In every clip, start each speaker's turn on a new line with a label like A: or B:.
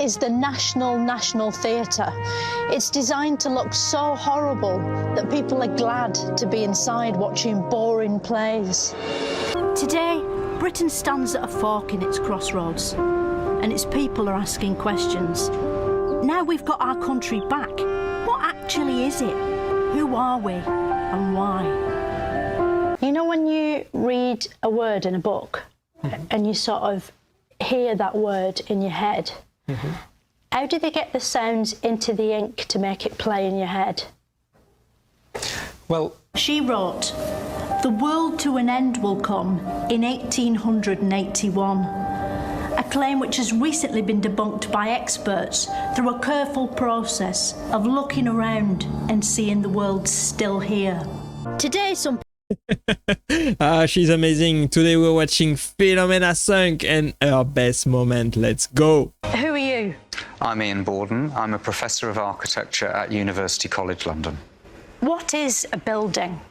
A: is the National Theatre. It's designed to look so horrible that people are glad to be inside watching boring plays.
B: Today, Britain stands at a fork in its crossroads, and its people are asking questions. Now we've got our country back. What actually is it? Who are we and why?
A: You know when you read a word in a book and you sort of hear that word in your head, how do they get the sounds into the ink to make it play in your head?
C: Well,
B: she wrote, "The world to an end will come in 1881, a claim which has recently been debunked by experts through a careful process of looking around and seeing the world still here." Today, some
C: she's amazing. Today we're watching Philomena Cunk and her best moment. Let's go.
A: Who are you?
D: I'm Ian Borden. I'm a professor of architecture at University College London.
A: What is a building?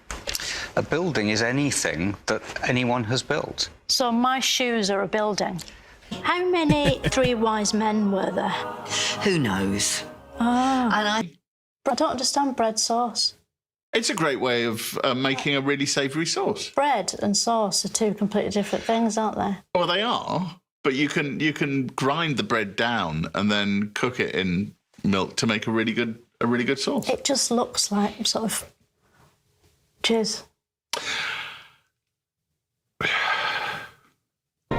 D: A building is anything that anyone has built.
A: So my shoes are a building. How many three wise men were there?
E: Who knows?
A: And
E: I
A: don't understand bread sauce.
F: It's a great way of making a really savoury sauce.
A: Bread and sauce are two completely different things, aren't they?
F: Well, they are, but you can grind the bread down and then cook it in milk to make a really good sauce.
A: It just looks like sort of jizz.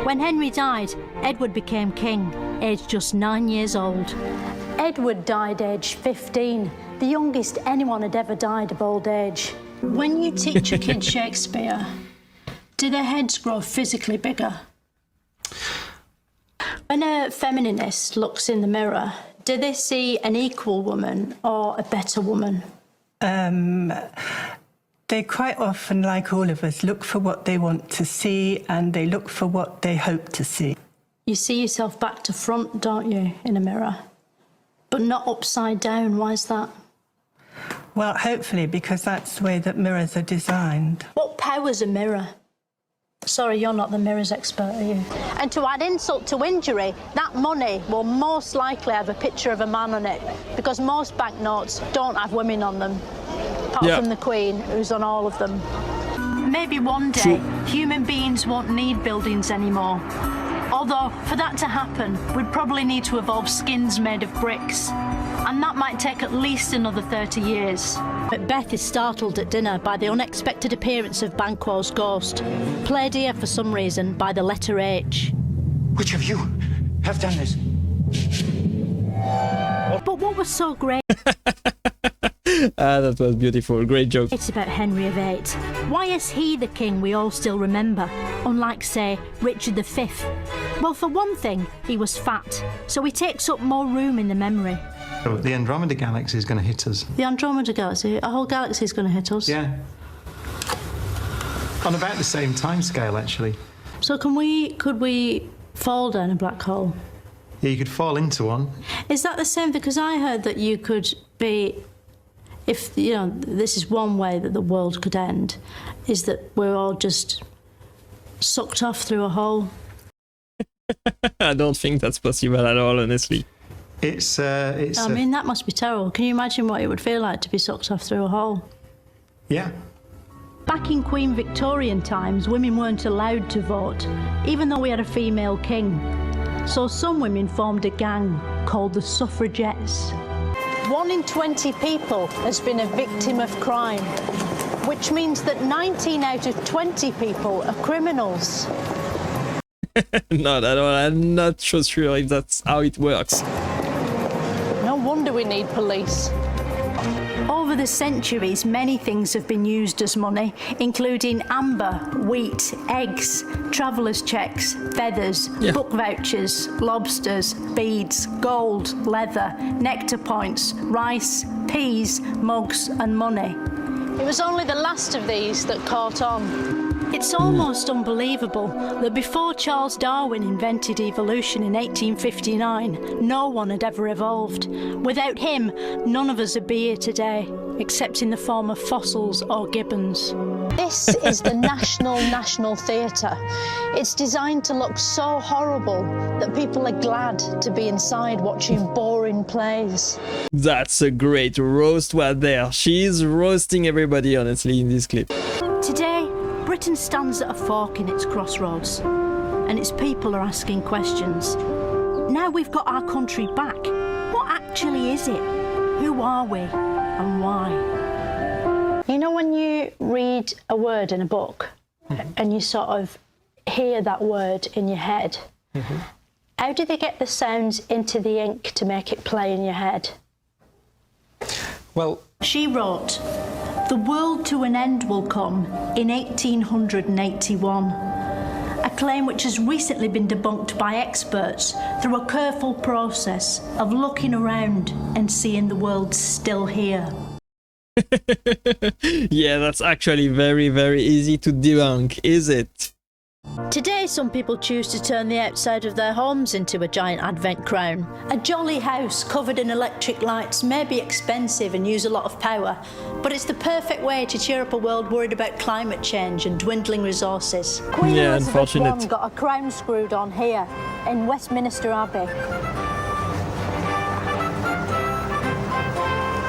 B: When Henry died, Edward became king, aged just 9 years old.
A: Edward died aged 15, the youngest anyone had ever died of old age. When you teach a kid Shakespeare, do their heads grow physically bigger? When a feminist looks in the mirror, do they see an equal woman or a better woman?
G: They quite often, like all of us, look for what they want to see and they look for what they hope to see.
A: You see yourself back to front, don't you, in a mirror? But not upside down. Why is that?
G: Well, hopefully, because that's the way that mirrors are designed.
A: What power's a mirror? Sorry, you're not the mirrors expert, are you? And to add insult to injury, that money will most likely have a picture of a man on it, because most banknotes don't have women on them, apart from the Queen, who's on all of them.
B: Maybe one day, human beings won't need buildings anymore. Although, for that to happen, we'd probably need to evolve skins made of bricks. And that might take at least another 30 years.
A: Macbeth is startled at dinner by the unexpected appearance of Banquo's ghost, played here for some reason by the letter H.
H: Which of you have done this?
B: But what was so great
C: That was beautiful. Great joke.
B: it's about Henry VIII. Why is he the king we all still remember, unlike, say, Richard V? Well, for one thing, he was fat, so he takes up more room in the memory.
I: So the Andromeda Galaxy is going to hit us.
A: The Andromeda Galaxy, a whole galaxy is going to hit us.
I: Yeah. On about the same time scale, actually.
A: So could we fall down a black hole?
I: Yeah, you could fall into one.
A: Is that the same? Because I heard that you could be, if, you know, this is one way that the world could end, is that we're all just sucked off through a hole.
C: I don't think that's possible at all, honestly.
A: I mean, that must be terrible. Can you imagine what it would feel like to be sucked off through a hole?
I: Yeah.
B: Back in Queen Victorian times, women weren't allowed to vote, even though we had a female king. So some women formed a gang called the suffragettes.
A: 1 in 20 people has been a victim of crime, which means that 19 out of 20 people are criminals.
C: Not at all. I'm not so sure if that's how it works.
A: No wonder we need police.
B: Over the centuries, many things have been used as money, including amber, wheat, eggs, travellers' checks, feathers, book vouchers, lobsters, beads, gold, leather, nectar points, rice, peas, mugs and money.
A: It was only the last of these that caught on.
B: It's almost unbelievable that before Charles Darwin invented evolution in 1859, no one had ever evolved. Without him, none of us would be here today, except in the form of fossils or gibbons.
A: This is the National Theatre. It's designed to look so horrible that people are glad to be inside watching boring plays.
C: That's a great roast right there. She's roasting everybody, honestly, in this clip.
B: Today, Britain stands at a fork in its crossroads, and its people are asking questions. Now we've got our country back. What actually is it? Who are we, and why?
A: You know when you read a word in a book and you sort of hear that word in your head, how do they get the sounds into the ink to make it play in your head?
I: Well,
B: She wrote, "The world to an end will come in 1881, a claim which has recently been debunked by experts through a careful process of looking around and seeing the world still here."
C: Yeah, that's actually very, very easy to debunk, is it?
B: Today, some people choose to turn the outside of their homes into a giant advent crown. A jolly house covered in electric lights may be expensive and use a lot of power, but it's the perfect way to cheer up a world worried about climate change and dwindling resources.
A: Queen
C: Yeah,
A: Elizabeth
C: unfortunate.
A: I got a crown screwed on here in Westminster Abbey.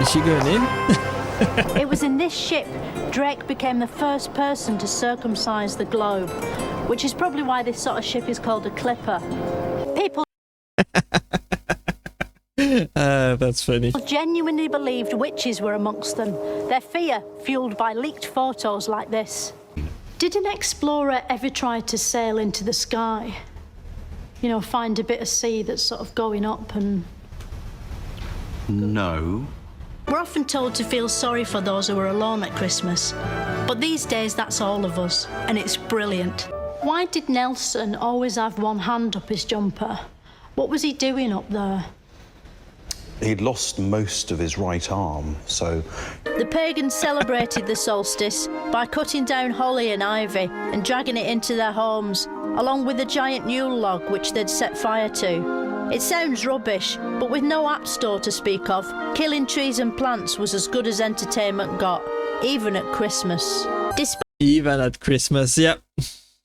C: Is she going in?
B: It was in this ship Drake became the first person to circumcise the globe, which is probably why this sort of ship is called a clipper. People
C: That's funny.
B: genuinely believed witches were amongst them, their fear fueled by leaked photos like this. Did an explorer ever try to sail into the sky? You know, find a bit of sea that's sort of going up and...
J: No.
B: We're often told to feel sorry for those who are alone at Christmas, but these days that's all of us, and it's brilliant. Why did Nelson always have one hand up his jumper? What was he doing up there?
J: He'd lost most of his right arm, so...
B: The pagans celebrated the solstice by cutting down holly and ivy and dragging it into their homes, along with a giant Yule log which they'd set fire to. It sounds rubbish, but with no app store to speak of, killing trees and plants was as good as entertainment got, even at Christmas.
C: Even at Christmas, yep.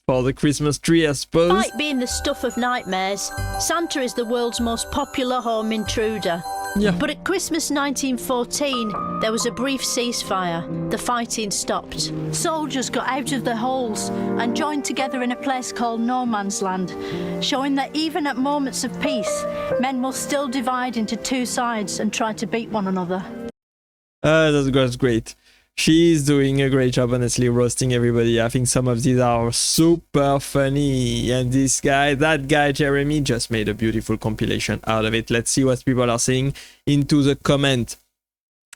C: For the Christmas tree, I suppose.
B: Despite being the stuff of nightmares, Santa is the world's most popular home intruder.
C: Yeah.
B: But at Christmas 1914, there was a brief ceasefire. The fighting stopped. Soldiers got out of their holes and joined together in a place called No Man's Land, showing that even at moments of peace, men will still divide into two sides and try to beat one another.
C: That's great. She's doing a great job, honestly, roasting everybody. I think some of these are super funny. And this guy, that guy, Jeremy, just made a beautiful compilation out of it. Let's see what people are saying into the comment.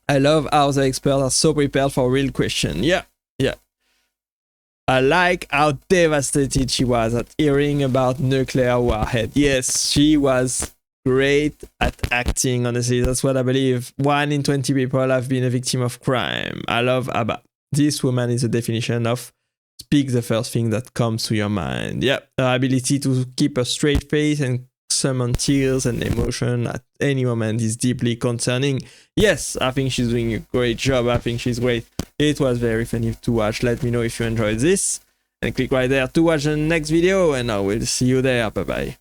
C: I love how the experts are so prepared for real question. Yeah. I like how devastated she was at hearing about nuclear warhead. Yes, she was great at acting, honestly. That's what I believe. 1 in 20 people have been a victim of crime. I love Abba. This woman is a definition of speak the first thing that comes to your mind. Yep, her ability to keep a straight face and summon tears and emotion at any moment is deeply concerning. Yes, I think she's doing a great job. I think she's great. It was very funny to watch. Let me know if you enjoyed this and click right there to watch the next video, and I will see you there. Bye bye.